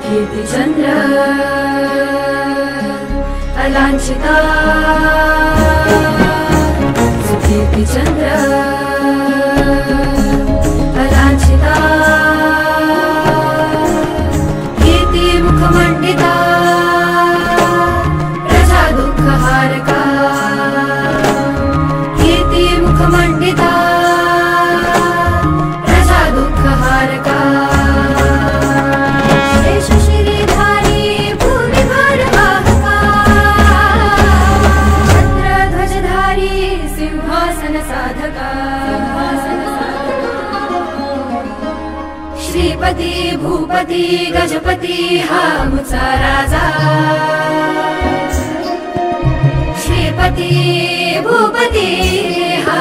कीर्तिचन्द्र अलाञ्छिता कीर्तिचन्द्र अलाञ्छिता कीर्तिमुखमण्डिता प्रजा दुःखहारका कीर्तिमुखमण्डिता प्रजा दुःखहारका श्रीपति भूपति गजपति हा मुचा राजा श्रीपति भूपति हा